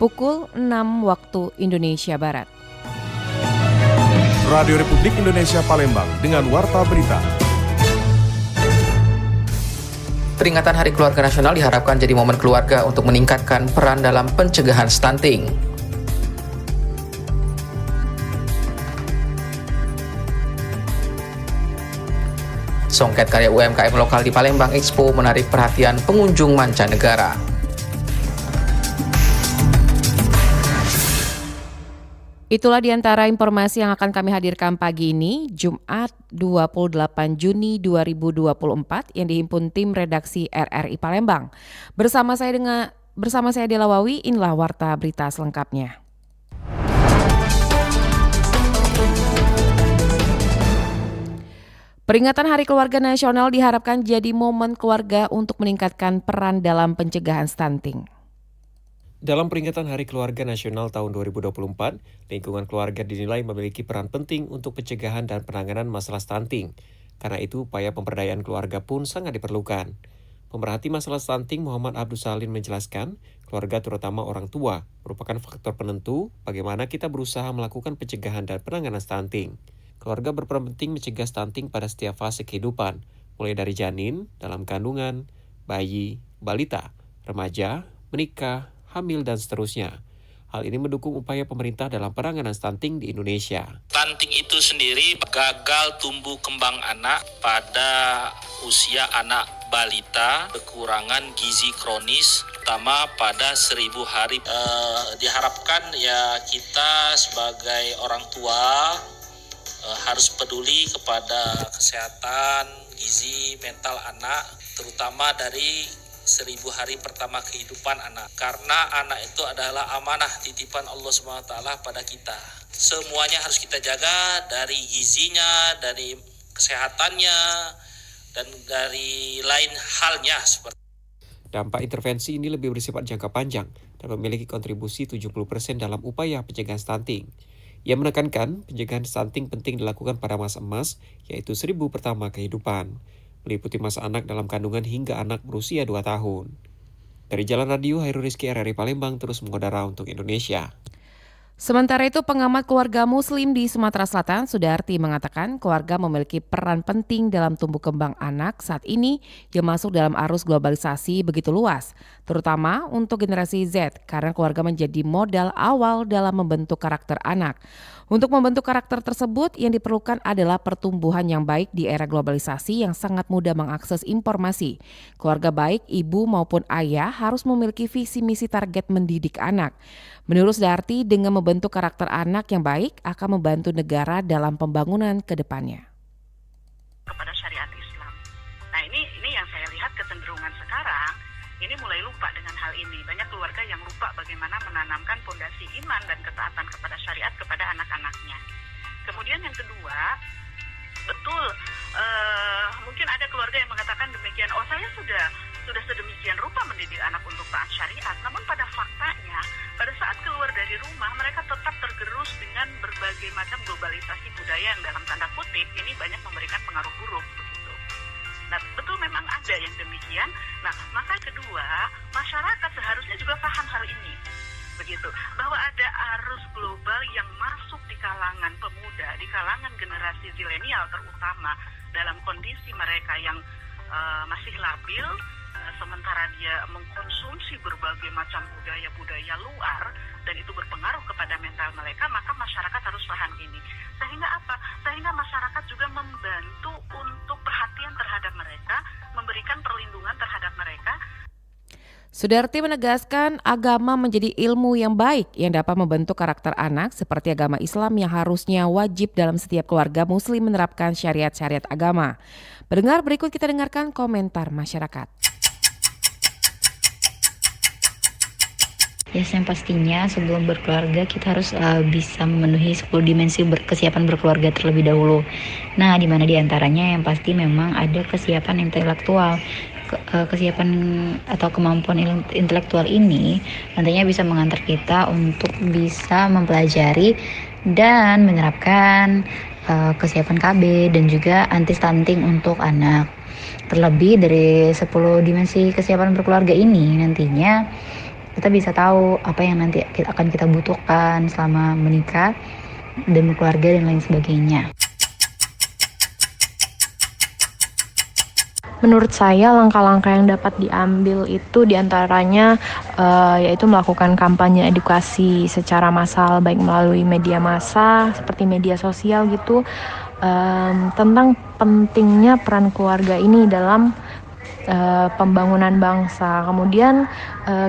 pukul 6 waktu Indonesia Barat. Radio Republik Indonesia Palembang dengan Warta Berita. Peringatan Hari Keluarga Nasional diharapkan jadi momen keluarga untuk meningkatkan peran dalam pencegahan stunting. Songket karya UMKM lokal di Palembang Expo menarik perhatian pengunjung mancanegara. Itulah diantara informasi yang akan kami hadirkan pagi ini, Jumat 28 Juni 2024 yang dihimpun tim redaksi RRI Palembang. Bersama saya Dela Wawi, inilah Warta Berita selengkapnya. Peringatan Hari Keluarga Nasional diharapkan jadi momen keluarga untuk meningkatkan peran dalam pencegahan stunting. Dalam peringatan Hari Keluarga Nasional tahun 2024, lingkungan keluarga dinilai memiliki peran penting untuk pencegahan dan penanganan masalah stunting. Karena itu, upaya pemberdayaan keluarga pun sangat diperlukan. Pemerhati masalah stunting Muhammad Abdul Salim menjelaskan, keluarga terutama orang tua merupakan faktor penentu bagaimana kita berusaha melakukan pencegahan dan penanganan stunting. Keluarga berperan penting mencegah stunting pada setiap fase kehidupan, mulai dari janin, dalam kandungan, bayi, balita, remaja, menikah, hamil, dan seterusnya. Hal ini mendukung upaya pemerintah dalam penanganan stunting di Indonesia. Stunting itu sendiri gagal tumbuh kembang anak pada usia anak balita, kekurangan gizi kronis, terutama pada 1000 hari. Diharapkan ya kita sebagai orang tua harus peduli kepada kesehatan gizi mental anak, terutama dari 1000 hari pertama kehidupan anak. Karena anak itu adalah amanah titipan Allah SWT pada kita. Semuanya harus kita jaga, dari gizinya, dari kesehatannya, dan dari lain halnya. Dampak intervensi ini lebih bersifat jangka panjang dan memiliki kontribusi 70% dalam upaya pencegahan stunting. Ia menekankan pencegahan stunting penting dilakukan pada masa emas, yaitu 1000 pertama kehidupan, meliputi masa anak dalam kandungan hingga anak berusia 2 tahun. Dari Jalan Radio, Hairul Rizky, RRI Palembang terus mengudara untuk Indonesia. Sementara itu, pengamat keluarga Muslim di Sumatera Selatan, Sudarti, mengatakan keluarga memiliki peran penting dalam tumbuh kembang anak saat ini yang masuk dalam arus globalisasi begitu luas, terutama untuk generasi Z, karena keluarga menjadi modal awal dalam membentuk karakter anak. Untuk membentuk karakter tersebut, yang diperlukan adalah pertumbuhan yang baik di era globalisasi yang sangat mudah mengakses informasi. Keluarga baik, ibu maupun ayah harus memiliki visi misi target mendidik anak. Menurut Sudarti, dengan membentuk karakter anak yang baik akan membantu negara dalam pembangunan ke depannya. Kepada syariat Islam. Nah ini yang saya lihat kecenderungan sekarang, ini mulai lupa dengan hal ini. Banyak keluarga yang lupa bagaimana menanamkan fondasi iman dan ketaatan kepada syariat kepada anak-anaknya. Kemudian yang kedua, betul mungkin ada keluarga yang mengatakan demikian, oh saya sudah sedemikian rupa mendidik anak untuk taat syariat. Namun pada faktanya, pada saat keluar dari rumah, mereka tetap tergerus dengan berbagai macam globalisasi budaya yang dalam tanda kutip ini banyak memberikan pengaruh buruk begitu. Nah, betul memang ada yang demikian. Nah, maka kedua, masyarakat seharusnya juga paham hal ini. Begitu, bahwa ada arus global yang masuk di kalangan pemuda, di kalangan generasi zilenial terutama, dalam kondisi mereka yang masih labil, sementara dia mengkonsumsi berbagai macam budaya-budaya luar, dan itu berpengaruh kepada mental mereka, maka masyarakat harus paham ini. Sehingga apa? Sehingga masyarakat juga membantu untuk perhatian terhadap mereka, memberikan perlindungan terhadap mereka. Sudarti menegaskan agama menjadi ilmu yang baik yang dapat membentuk karakter anak seperti agama Islam yang harusnya wajib dalam setiap keluarga muslim menerapkan syariat-syariat agama. Pendengar, berikut kita dengarkan komentar masyarakat. Ya, yang pastinya sebelum berkeluarga kita harus bisa memenuhi 10 dimensi kesiapan berkeluarga terlebih dahulu. Nah, di mana diantaranya yang pasti memang ada kesiapan intelektual. Kesiapan atau kemampuan intelektual ini nantinya bisa mengantar kita untuk bisa mempelajari dan menerapkan kesiapan KB dan juga anti stunting untuk anak. Terlebih dari 10 dimensi kesiapan berkeluarga ini nantinya kita bisa tahu apa yang nanti akan kita butuhkan selama menikah dan berkeluarga dan lain sebagainya. Menurut saya langkah-langkah yang dapat diambil itu diantaranya yaitu melakukan kampanye edukasi secara massal baik melalui media massa seperti media sosial gitu tentang pentingnya peran keluarga ini dalam pembangunan bangsa. Kemudian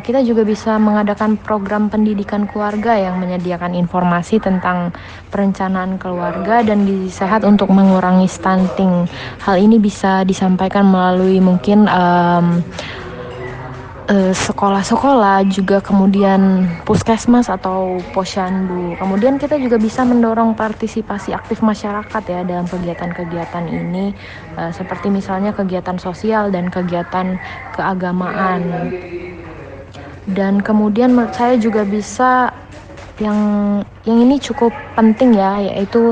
kita juga bisa mengadakan program pendidikan keluarga yang menyediakan informasi tentang perencanaan keluarga dan gizi sehat untuk mengurangi stunting. Hal ini bisa disampaikan melalui mungkin sekolah-sekolah, juga kemudian puskesmas atau posyandu. Kemudian kita juga bisa mendorong partisipasi aktif masyarakat ya dalam kegiatan-kegiatan ini, seperti misalnya kegiatan sosial dan kegiatan keagamaan. Dan kemudian menurut saya juga bisa yang ini cukup penting ya, yaitu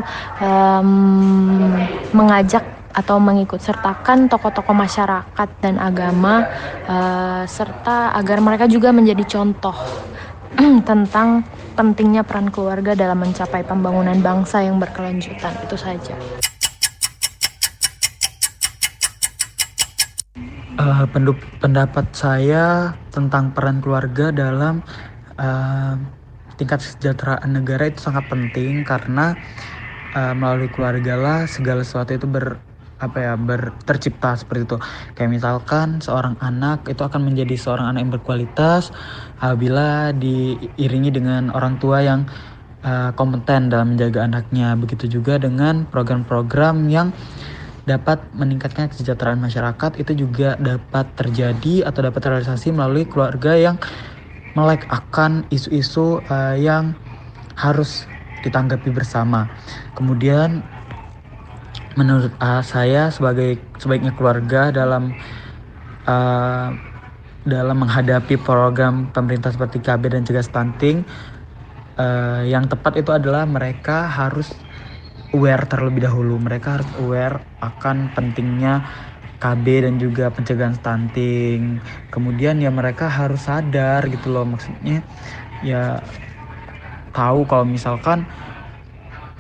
mengajak atau mengikut sertakan tokoh-tokoh masyarakat dan agama serta agar mereka juga menjadi contoh tentang pentingnya peran keluarga dalam mencapai pembangunan bangsa yang berkelanjutan. Itu saja. Pendapat saya tentang peran keluarga dalam tingkat kesejahteraan negara itu sangat penting karena melalui keluarga lah segala sesuatu itu tercipta seperti itu. Kayak misalkan seorang anak itu akan menjadi seorang anak yang berkualitas apabila diiringi dengan orang tua yang kompeten dalam menjaga anaknya. Begitu juga dengan program-program yang dapat meningkatkan kesejahteraan masyarakat itu juga dapat terjadi atau dapat terrealisasi melalui keluarga yang melek akan isu-isu yang harus ditanggapi bersama. Kemudian menurut saya sebaiknya keluarga dalam menghadapi program pemerintah seperti KB dan cegah stunting, yang tepat itu adalah mereka harus aware terlebih dahulu. Mereka harus aware akan pentingnya KB dan juga pencegahan stunting. Kemudian ya mereka harus sadar gitu loh, maksudnya ya tahu kalau misalkan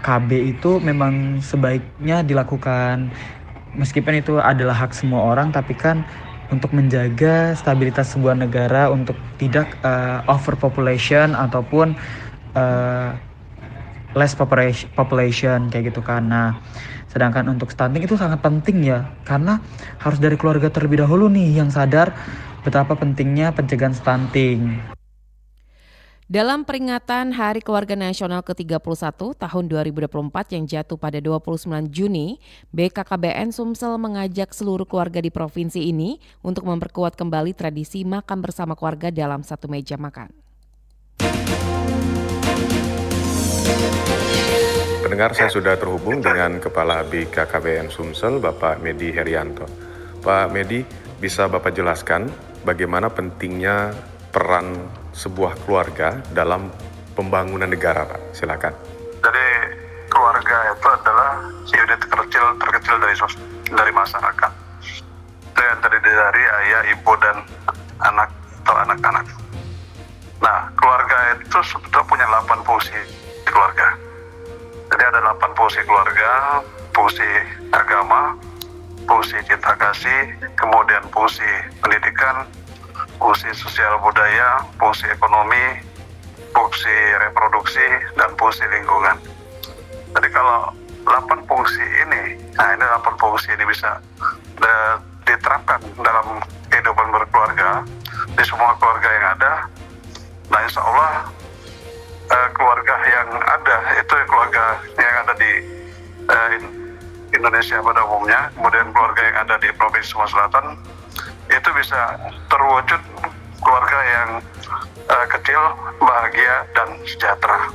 KB itu memang sebaiknya dilakukan, meskipun itu adalah hak semua orang, tapi kan untuk menjaga stabilitas sebuah negara untuk tidak overpopulation ataupun less population kayak gitu kan. Nah, sedangkan untuk stunting itu sangat penting ya, karena harus dari keluarga terlebih dahulu nih yang sadar betapa pentingnya pencegahan stunting. Dalam peringatan Hari Keluarga Nasional ke-31 tahun 2024 yang jatuh pada 29 Juni, BKKBN Sumsel mengajak seluruh keluarga di provinsi ini untuk memperkuat kembali tradisi makan bersama keluarga dalam satu meja makan. Pendengar, saya sudah terhubung dengan Kepala BKKBN Sumsel, Bapak Medi Herianto. Pak Medi, bisa Bapak jelaskan bagaimana pentingnya peran sebuah keluarga dalam pembangunan negara, Pak? Silakan. Jadi keluarga itu adalah unit terkecil dari masyarakat. Itu yang terdiri dari ayah, ibu, dan anak atau anak-anak. Nah, keluarga itu sebetulnya punya 8 fungsi keluarga. Jadi ada 8 fungsi keluarga: fungsi agama, fungsi cinta kasih, kemudian fungsi pendidikan, fungsi sosial budaya, fungsi ekonomi, fungsi reproduksi, dan fungsi lingkungan. Jadi kalau 8 fungsi ini, ini 8 fungsi ini bisa diterapkan dalam kehidupan berkeluarga di semua keluarga yang ada. Nah, insya Allah keluarga yang ada itu keluarga yang ada di Indonesia pada umumnya, kemudian keluarga yang ada di Provinsi Sumatera Selatan itu bisa terwujud keluarga yang kecil, bahagia, dan sejahtera.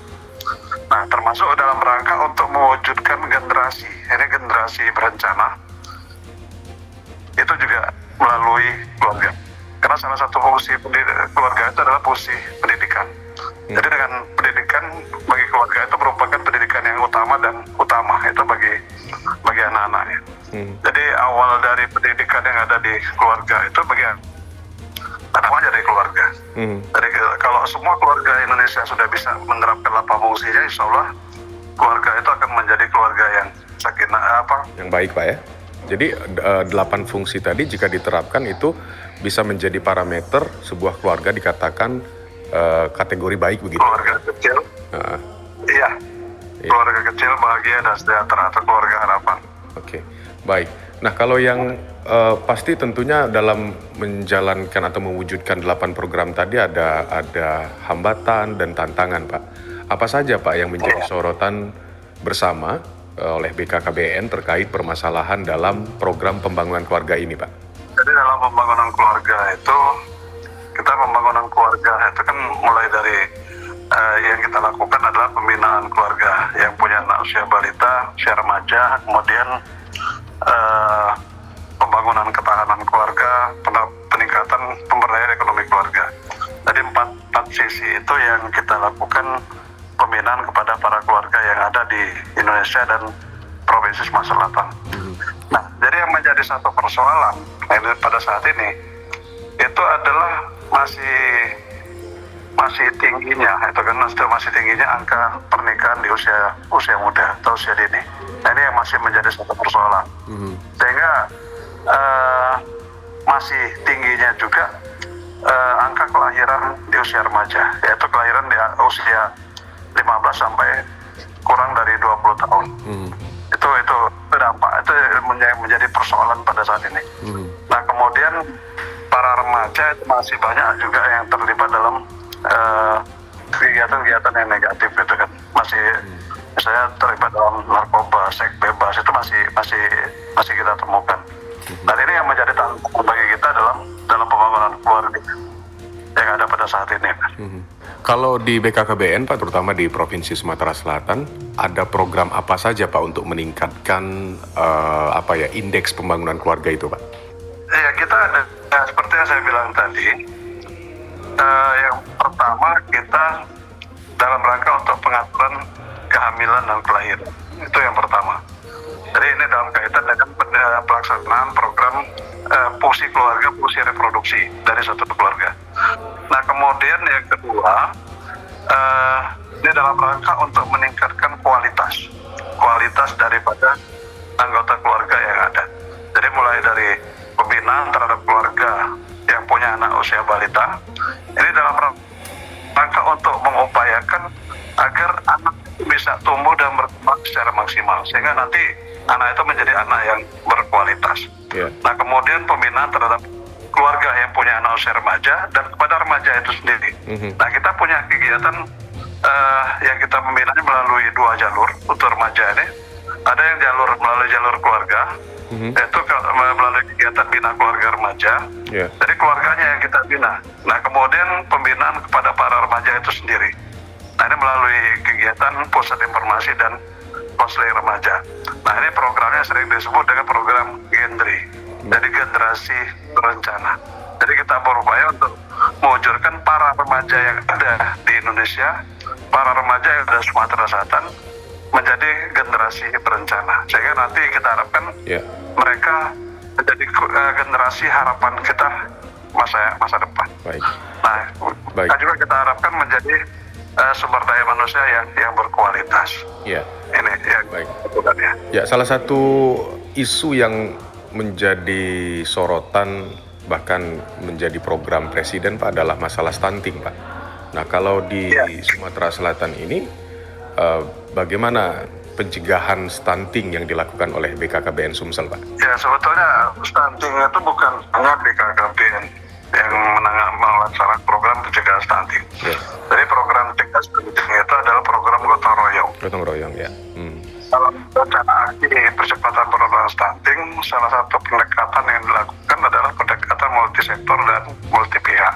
Nah, termasuk dalam rangka untuk mewujudkan generasi berencana, itu juga melalui keluarga. Karena salah satu fungsi keluarga itu adalah fungsi pendidikan. Jadi dengan pendidikan bagi keluarga itu merupakan pendidikan yang utama itu bagi anak-anaknya. Jadi awal dari pendidikan yang ada di keluarga itu bagi anak utamanya dari keluarga. Jadi kalau semua keluarga Indonesia sudah bisa menerapkan 8 fungsinya, insya Allah keluarga itu akan menjadi keluarga yang sakinah yang baik Pak ya. Jadi 8 fungsi tadi jika diterapkan itu bisa menjadi parameter sebuah keluarga dikatakan kategori baik begitu. Keluarga kecil, iya. Keluarga kecil bahagia dan sejahtera atau keluarga harapan. Oke, baik. Nah kalau yang pasti tentunya dalam menjalankan atau mewujudkan 8 program tadi ada hambatan dan tantangan Pak. Apa saja Pak yang menjadi sorotan bersama oleh BKKBN terkait permasalahan dalam program pembangunan keluarga ini Pak? Jadi dalam pembangunan keluarga itu, kita pembangunan keluarga itu kan mulai dari yang kita lakukan adalah pembinaan keluarga yang punya anak usia balita, usia remaja, kemudian pembangunan ketahanan keluarga, peningkatan pemberdayaan ekonomi keluarga. Jadi empat sisi itu yang kita lakukan pembinaan kepada para keluarga yang ada di Indonesia dan Provinsi Sumatera Selatan. Nah, jadi yang menjadi satu persoalan pada saat ini itu adalah masih tingginya, itu kan masih tingginya angka pernikahan di usia muda atau usia dini. Nah, ini yang masih menjadi satu persoalan. Sehingga masih tingginya juga angka kelahiran di usia remaja, yaitu kelahiran di usia 15 sampai kurang dari 20 tahun. Itu dampak, itu menjadi persoalan pada saat ini. Nah, kemudian para remaja itu masih banyak juga yang terlibat dalam kegiatan-kegiatan yang negatif gitu kan. Masih misalnya terlibat dalam narkoba, seks bebas, itu masih kita temukan. Dan ini yang menjadi tantangan bagi kita dalam pembangunan keluarga yang ada pada saat ini. Kalau di BKKBN Pak, terutama di Provinsi Sumatera Selatan, ada program apa saja Pak untuk meningkatkan indeks pembangunan keluarga itu Pak? Ya, kita ada seperti yang saya bilang tadi. Yang pertama, kita dalam rangka untuk pengaturan kehamilan dan kelahiran. Itu yang pertama. Jadi ini dalam kaitan dengan pelaksanaan program fungsi keluarga, fungsi reproduksi dari satu keluarga. Nah, kemudian yang kedua, ini dalam rangka untuk meningkatkan kualitas daripada anggota keluarga yang ada. Jadi mulai dari pembinaan terhadap keluarga yang punya anak usia balita, ini dalam rangka untuk mengupayakan agar anak itu bisa tumbuh dan berkembang secara maksimal, sehingga nanti anak itu menjadi anak yang berkualitas. Nah, kemudian pembinaan terhadap keluarga yang punya anak usia remaja dan kepada remaja itu sendiri. Nah, kita punya kegiatan yang kita membinanya melalui 2 jalur untuk remaja ini. Ada yang melalui jalur keluarga, yaitu melalui kegiatan bina keluarga remaja. Jadi keluarganya yang kita bina. Nah, kemudian pembinaan kepada para remaja itu sendiri. Nah, ini melalui kegiatan pusat informasi dan konseling remaja. Nah, ini programnya sering disebut dengan program Gendri, jadi generasi berencana. Jadi kita berupaya untuk mewujudkan para remaja yang ada di Indonesia, para remaja yang ada di Sumatera Selatan menjadi generasi berencana, sehingga nanti kita harapkan mereka menjadi generasi harapan kita masa depan. Nah, juga kita harapkan menjadi sumber daya manusia yang berkualitas. Ini yang salah satu isu yang menjadi sorotan bahkan menjadi program presiden Pak adalah masalah stunting Pak. Nah, kalau di Sumatera Selatan ini bagaimana pencegahan stunting yang dilakukan oleh BKKBN Sumsel Pak? Ya, sebetulnya stunting itu bukan hanya BKKBN yang melaksanakan program pencegahan stunting. Jadi program pencegahan stunting itu adalah program gotong royong. Gotong royong ya. Dalam rencana aksi percepatan penurunan stunting, salah satu pendekatan yang dilakukan adalah pendekatan multisektor dan multi pihak.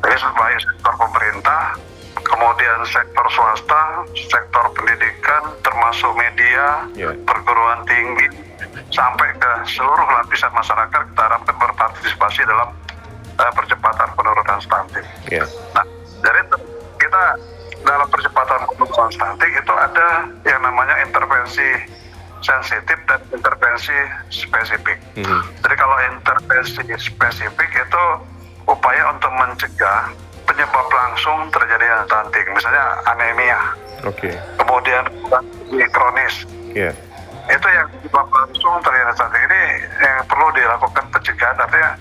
Jadi sebagai sektor pemerintah, kemudian sektor swasta, sektor pendidikan, termasuk media, perguruan tinggi, sampai ke seluruh lapisan masyarakat kita harapkan berpartisipasi dalam percepatan penurunan stunting. Nah, jadi kita dalam percepatan penurunan stunting itu ada yang namanya intervensi sensitif dan intervensi spesifik. Jadi kalau intervensi spesifik itu upaya untuk mencegah penyebab langsung terjadinya stunting, misalnya anemia, kemudian kronis. Itu yang penyebab langsung terjadinya stunting. Ini yang perlu dilakukan pencegahan, artinya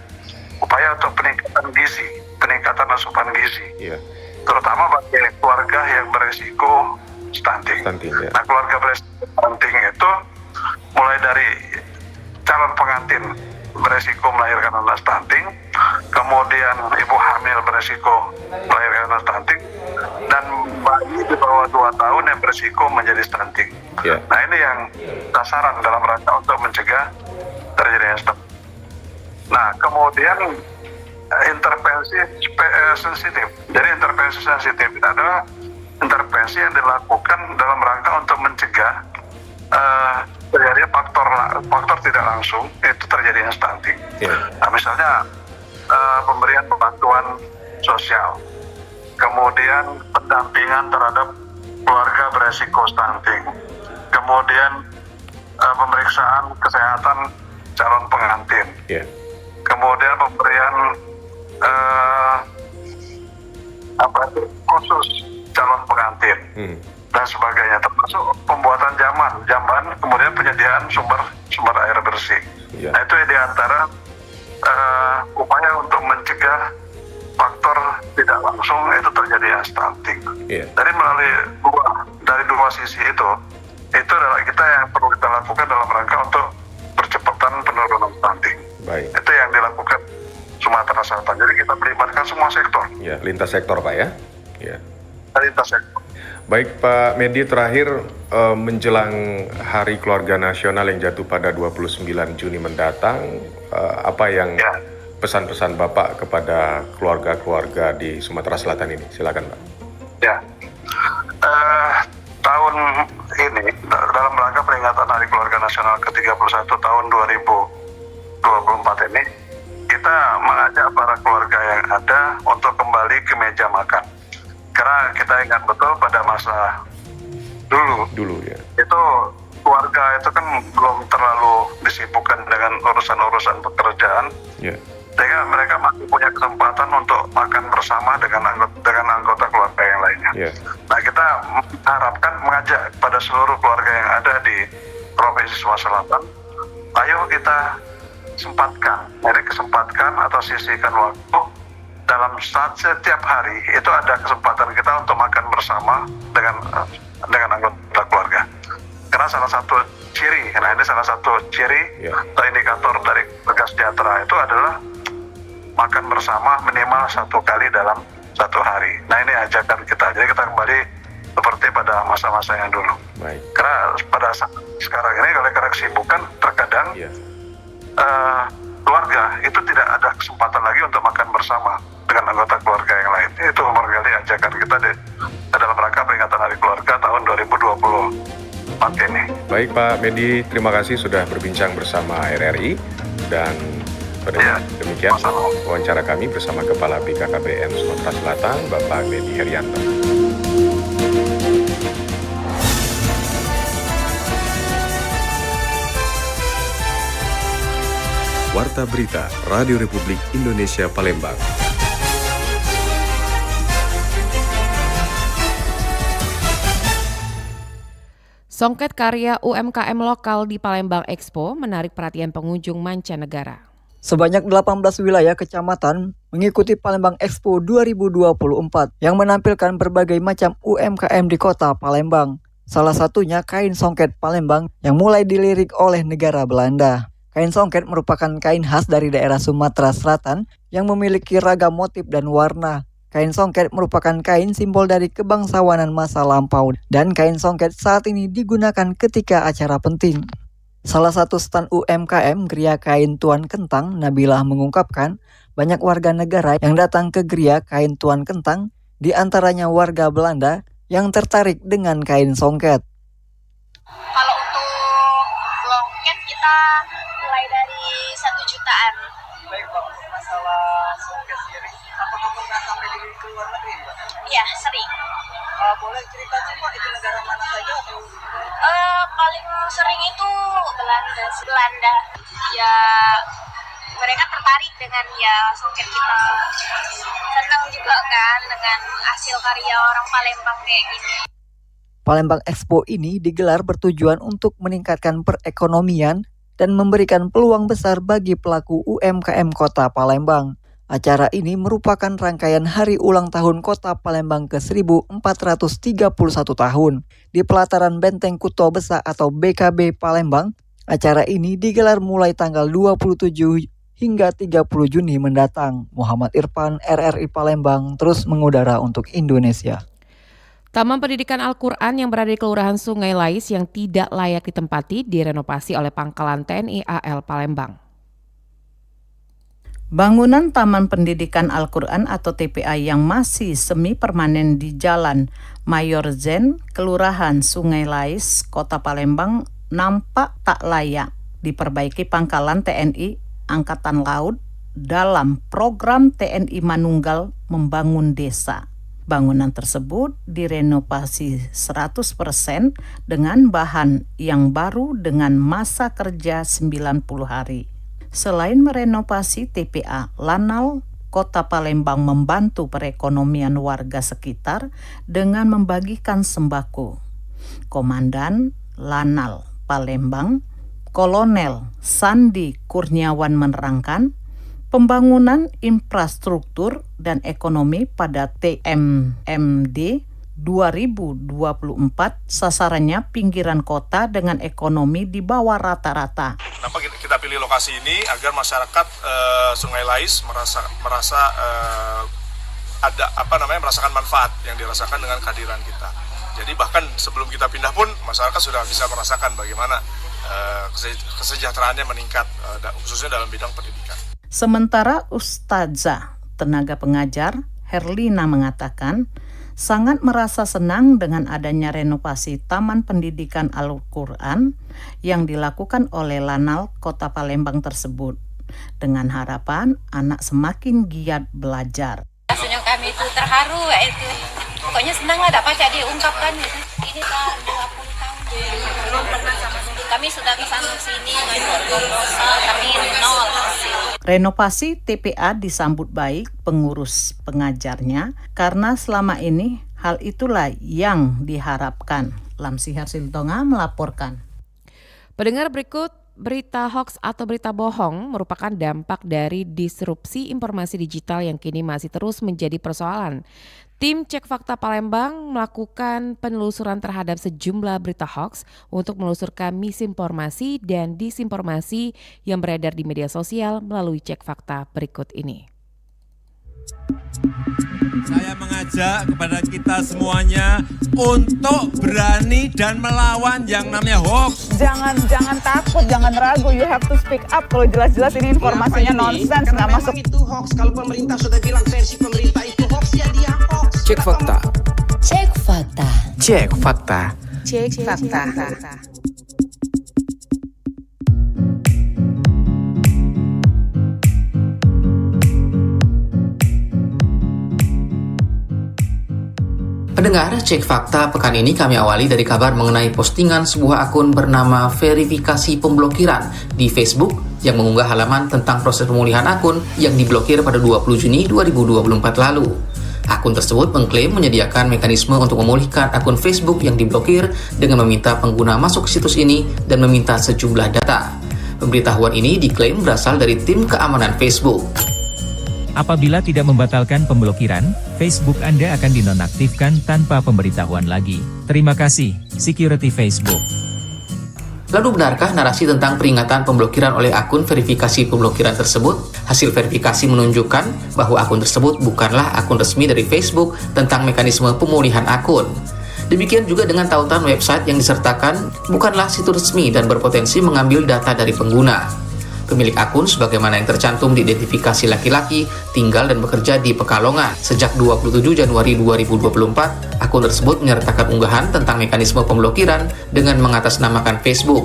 upaya untuk peningkatan gizi, peningkatan asupan gizi, terutama bagi keluarga yang beresiko stunting. Nah, keluarga beresiko stunting itu mulai dari calon pengantin beresiko melahirkan anak stunting, kemudian ibu hamil beresiko melahirkan anak stunting, dan bayi di bawah 2 tahun yang beresiko menjadi stunting. Nah, ini yang sasaran dalam rangka untuk mencegah terjadinya stunting. Nah, kemudian intervensi sensitif. Jadi intervensi sensitif itu adalah intervensi yang dilakukan dalam rangka untuk mencegah terjadinya faktor tidak langsung itu terjadinya stunting. Nah, misalnya pemberian bantuan sosial, kemudian pendampingan terhadap keluarga beresiko stunting, kemudian pemeriksaan kesehatan calon pengantin, kemudian pemberian khusus calon pengantin, dan sebagainya, termasuk pembuatan jamban, kemudian penyediaan sumber air bersih. Nah, itu diantara upaya untuk mencegah faktor tidak langsung itu terjadi stunting. Dari dari dua sisi itu adalah kita yang perlu kita lakukan dalam rangka untuk percepatan penurunan stunting. Itu yang dilakukan Sumatera Selatan. Jadi kita melibatkan semua sektor. Lintas sektor, Pak, ya? Lintas sektor. Baik, Pak Medi, terakhir menjelang Hari Keluarga Nasional yang jatuh pada 29 Juni mendatang, apa yang pesan-pesan Bapak kepada keluarga-keluarga di Sumatera Selatan ini? Silakan, Pak. Tahun ini dalam rangka peringatan Hari Keluarga Nasional ke-31 tahun 2024 ini, kita mengajak para keluarga yang ada untuk kembali ke meja makan. Karena kita ingat betul pada masa dulu itu keluarga itu kan belum terlalu disibukkan dengan urusan-urusan pekerjaan, sehingga mereka masih punya kesempatan untuk makan bersama dengan anggota keluarga yang lainnya. Nah, kita harapkan mengajak pada seluruh keluarga yang ada di Provinsi Sumatera Selatan, ayo kita kesempatkan atau sisihkan waktu dalam setiap hari itu ada kesempatan kita untuk makan bersama dengan anggota keluarga. Karena salah satu ciri atau indikator dari keluarga sejahtera itu adalah makan bersama minimal 1 kali dalam 1 hari. Nah, ini ajakan kita. Jadi kita kembali seperti pada masa-masa yang dulu. Karena pada saat sekarang ini oleh karena kesibukan terkadang keluarga itu tidak ada kesempatan lagi untuk makan bersama dengan anggota keluarga yang lain. Itu barangkali ajakan kita dalam rangka peringatan Hari Keluarga tahun 2024 ini. Baik, Pak Medi, terima kasih sudah berbincang bersama RRI, dan demikian wawancara kami bersama Kepala BKKBN Sumatera Selatan, Bapak Medi Herianto. Warta Berita Radio Republik Indonesia Palembang. Songket karya UMKM lokal di Palembang Expo menarik perhatian pengunjung mancanegara. Sebanyak 18 wilayah kecamatan mengikuti Palembang Expo 2024 yang menampilkan berbagai macam UMKM di kota Palembang. Salah satunya kain songket Palembang yang mulai dilirik oleh negara Belanda. Kain songket merupakan kain khas dari daerah Sumatera Selatan yang memiliki ragam motif dan warna. Kain songket merupakan kain simbol dari kebangsawanan masa lampau dan kain songket saat ini digunakan ketika acara penting. Salah satu stan UMKM Geria Kain Tuan Kentang, Nabilah mengungkapkan banyak warga negara yang datang ke Geria Kain Tuan Kentang, di antaranya warga Belanda yang tertarik dengan kain songket. Kalau untuk songket kita mulai dari 1 jutaan. Baik, Pak, masalah songket sendiri, apakah pernah sampai di luar negeri, Mbak? Iya, sering. Boleh cerita sih, Pak, itu negara mana saja atau? Paling sering itu Belanda. Ya mereka tertarik dengan ya songket kita. Senang juga kan dengan hasil karya orang Palembang kayak gini. Palembang Expo ini digelar bertujuan untuk meningkatkan perekonomian dan memberikan peluang besar bagi pelaku UMKM Kota Palembang. Acara ini merupakan rangkaian hari ulang tahun Kota Palembang ke-1431 tahun. Di pelataran Benteng Kuto Besa atau BKB Palembang, acara ini digelar mulai tanggal 27 hingga 30 Juni mendatang. Muhammad Irfan, RRI Palembang, terus mengudara untuk Indonesia. Taman Pendidikan Al-Quran yang berada di Kelurahan Sungai Lais yang tidak layak ditempati direnovasi oleh Pangkalan TNI AL Palembang. Bangunan Taman Pendidikan Al-Quran atau TPA yang masih semi permanen di Jalan Mayor Zen, Kelurahan Sungai Lais, Kota Palembang nampak tak layak diperbaiki Pangkalan TNI Angkatan Laut dalam program TNI Manunggal Membangun Desa. Bangunan tersebut direnovasi 100% dengan bahan yang baru dengan masa kerja 90 hari. Selain merenovasi TPA, Lanal Kota Palembang membantu perekonomian warga sekitar dengan membagikan sembako. Komandan Lanal Palembang, Kolonel Sandi Kurniawan menerangkan, pembangunan infrastruktur dan ekonomi pada TMMD 2024 sasarannya pinggiran kota dengan ekonomi di bawah rata-rata. Kenapa kita pilih lokasi ini? Agar masyarakat Sungai Lais merasa ada merasakan manfaat yang dirasakan dengan kehadiran kita. Jadi bahkan sebelum kita pindah pun masyarakat sudah bisa merasakan bagaimana kesejahteraannya meningkat, khususnya dalam bidang pendidikan. Sementara Ustazah tenaga pengajar Herlina mengatakan sangat merasa senang dengan adanya renovasi Taman Pendidikan Al-Quran yang dilakukan oleh Lanal Kota Palembang tersebut, dengan harapan anak semakin giat belajar. Rasanya kami itu terharu, itu pokoknya senang lah dapat diungkapkan. Ini tak 20 tahun belum pernah sama sekali. Kami sudah kesana sini ngajak proposal tapi nol hasil. Renovasi TPA disambut baik pengurus pengajarnya karena selama ini hal itulah yang diharapkan. Lamsihar Siltonga melaporkan. Pendengar, berikut berita hoax atau berita bohong merupakan dampak dari disrupsi informasi digital yang kini masih terus menjadi persoalan. Tim Cek Fakta Palembang melakukan penelusuran terhadap sejumlah berita hoax untuk menelusurkan misinformasi dan disinformasi yang beredar di media sosial melalui Cek Fakta berikut ini. Saya mengajak kepada kita semuanya untuk berani dan melawan yang namanya hoax. Jangan takut, jangan ragu. You have to speak up. Kalau jelas-jelas ini informasinya nonsens, nggak masuk. Itu hoax. Kalau pemerintah sudah bilang versi pemerintah itu hoax, ya dia hoax. Cek fakta. Cek fakta. Cek fakta. Cek fakta. Pendengar, Cek Fakta pekan ini kami awali dari kabar mengenai postingan sebuah akun bernama Verifikasi Pemblokiran di Facebook yang mengunggah halaman tentang proses pemulihan akun yang diblokir pada 20 Juni 2024 lalu. Akun tersebut mengklaim menyediakan mekanisme untuk memulihkan akun Facebook yang diblokir dengan meminta pengguna masuk ke situs ini dan meminta sejumlah data. Pemberitahuan ini diklaim berasal dari tim keamanan Facebook. Apabila tidak membatalkan pemblokiran, Facebook Anda akan dinonaktifkan tanpa pemberitahuan lagi. Terima kasih, Security Facebook. Lalu benarkah narasi tentang peringatan pemblokiran oleh akun verifikasi pemblokiran tersebut? Hasil verifikasi menunjukkan bahwa akun tersebut bukanlah akun resmi dari Facebook tentang mekanisme pemulihan akun. Demikian juga dengan tautan website yang disertakan bukanlah situs resmi dan berpotensi mengambil data dari pengguna. Pemilik akun sebagaimana yang tercantum di identifikasi laki-laki, tinggal dan bekerja di Pekalongan. Sejak 27 Januari 2024, akun tersebut menyertakan unggahan tentang mekanisme pemblokiran dengan mengatasnamakan Facebook.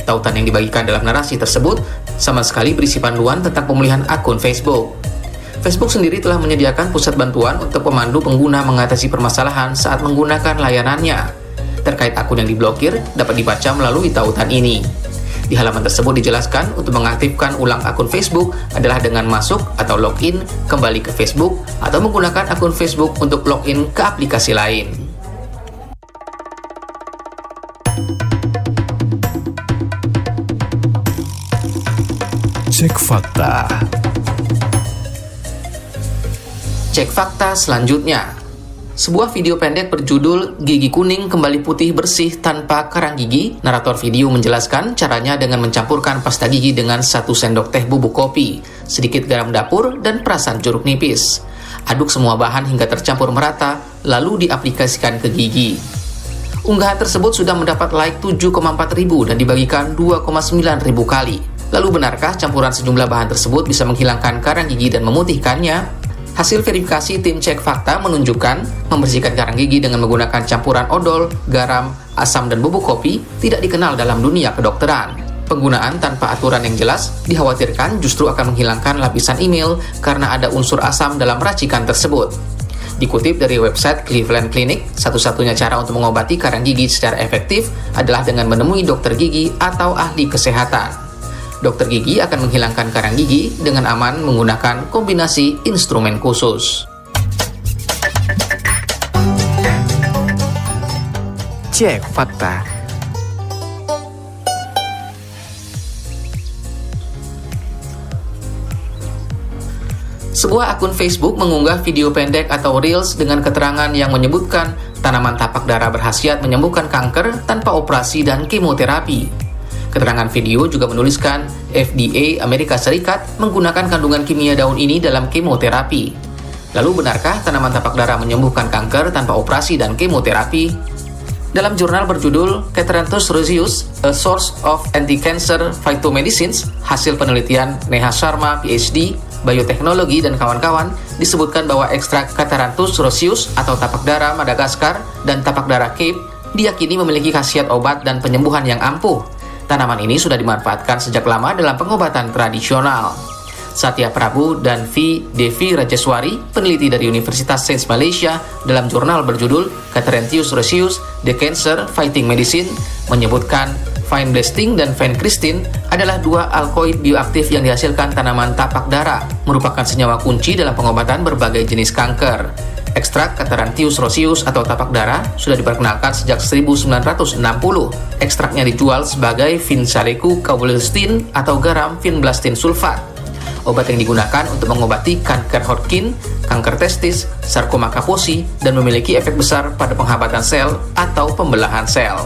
Tautan yang dibagikan dalam narasi tersebut sama sekali berisi panduan tentang pemulihan akun Facebook. Facebook sendiri telah menyediakan pusat bantuan untuk pemandu pengguna mengatasi permasalahan saat menggunakan layanannya. Terkait akun yang diblokir dapat dibaca melalui tautan ini. Di halaman tersebut dijelaskan untuk mengaktifkan ulang akun Facebook adalah dengan masuk atau login kembali ke Facebook atau menggunakan akun Facebook untuk login ke aplikasi lain. Cek fakta. Cek fakta selanjutnya. Sebuah video pendek berjudul Gigi Kuning Kembali Putih Bersih Tanpa Karang Gigi. Narator video menjelaskan caranya dengan mencampurkan pasta gigi dengan 1 sendok teh bubuk kopi, sedikit garam dapur, dan perasan jeruk nipis. Aduk semua bahan hingga tercampur merata, lalu diaplikasikan ke gigi. Unggahan tersebut sudah mendapat like 7,4 ribu dan dibagikan 2,9 ribu kali. Lalu benarkah campuran sejumlah bahan tersebut bisa menghilangkan karang gigi dan memutihkannya? Hasil verifikasi tim Cek Fakta menunjukkan membersihkan karang gigi dengan menggunakan campuran odol, garam, asam, dan bubuk kopi tidak dikenal dalam dunia kedokteran. Penggunaan tanpa aturan yang jelas dikhawatirkan justru akan menghilangkan lapisan email karena ada unsur asam dalam racikan tersebut. Dikutip dari website Cleveland Clinic, satu-satunya cara untuk mengobati karang gigi secara efektif adalah dengan menemui dokter gigi atau ahli kesehatan. Dokter gigi akan menghilangkan karang gigi dengan aman menggunakan kombinasi instrumen khusus. Cek fakta. Sebuah akun Facebook mengunggah video pendek atau Reels dengan keterangan yang menyebutkan tanaman tapak dara berkhasiat menyembuhkan kanker tanpa operasi dan kemoterapi. Keterangan video juga menuliskan FDA Amerika Serikat menggunakan kandungan kimia daun ini dalam kemoterapi. Lalu benarkah tanaman tapak dara menyembuhkan kanker tanpa operasi dan kemoterapi? Dalam jurnal berjudul Catranthus roseus, A Source of Anti-Cancer Phytomedicines, hasil penelitian Neha Sharma, PhD, Bioteknologi dan kawan-kawan, disebutkan bahwa ekstrak Catranthus roseus atau tapak dara Madagaskar dan tapak dara Cape diyakini memiliki khasiat obat dan penyembuhan yang ampuh. Tanaman ini sudah dimanfaatkan sejak lama dalam pengobatan tradisional. Satya Prabu dan V. Devi Rajeswari, peneliti dari Universitas Sains Malaysia, dalam jurnal berjudul Catranthus roseus, The Cancer Fighting Medicine, menyebutkan vinblastine dan vincristine adalah 2 alkoid bioaktif yang dihasilkan tanaman tapak dara, merupakan senyawa kunci dalam pengobatan berbagai jenis kanker. Ekstrak Catranthus roseus atau tapak dara sudah diperkenalkan sejak 1960. Ekstraknya dijual sebagai vinsaleku caulestin atau garam vinblastine sulfat. Obat yang digunakan untuk mengobati kanker Hodgkin, kanker testis, sarkoma Kaposi, dan memiliki efek besar pada penghambatan sel atau pembelahan sel.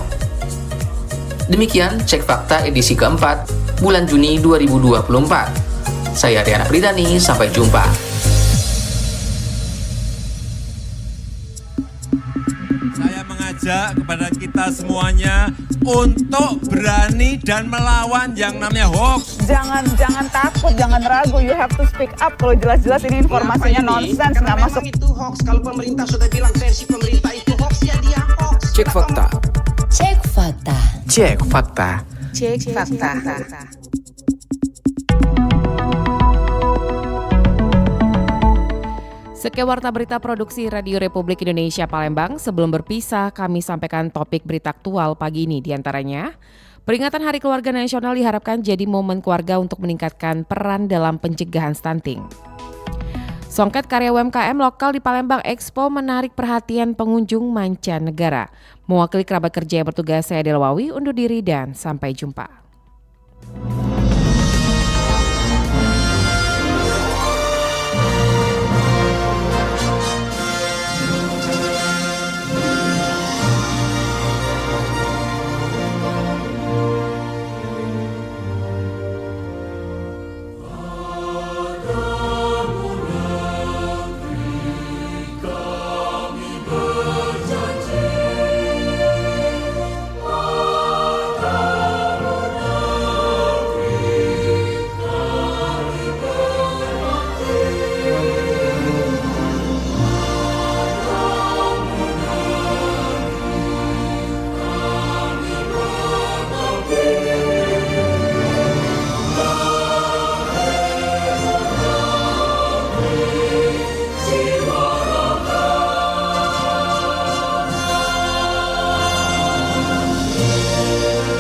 Demikian Cek Fakta edisi keempat, bulan Juni 2024. Saya Riana Pridani, sampai jumpa. Kepada kita semuanya untuk berani dan melawan yang namanya hoax. Jangan takut, jangan ragu. You have to speak up. Kalau jelas-jelas ini informasinya nonsens, nggak masuk. Itu hoax. Kalau pemerintah sudah bilang versi pemerintah itu hoax, ya dia hoax. Cek fakta. Cek fakta. Cek fakta. Cek fakta. Sekian warta berita produksi Radio Republik Indonesia Palembang. Sebelum berpisah, kami sampaikan topik berita aktual pagi ini. Di antaranya, peringatan Hari Keluarga Nasional diharapkan jadi momen keluarga untuk meningkatkan peran dalam pencegahan stunting. Songket karya UMKM lokal di Palembang Expo menarik perhatian pengunjung mancanegara. Mewakili kerabat kerja yang bertugas, saya Delwawi, undur diri dan sampai jumpa.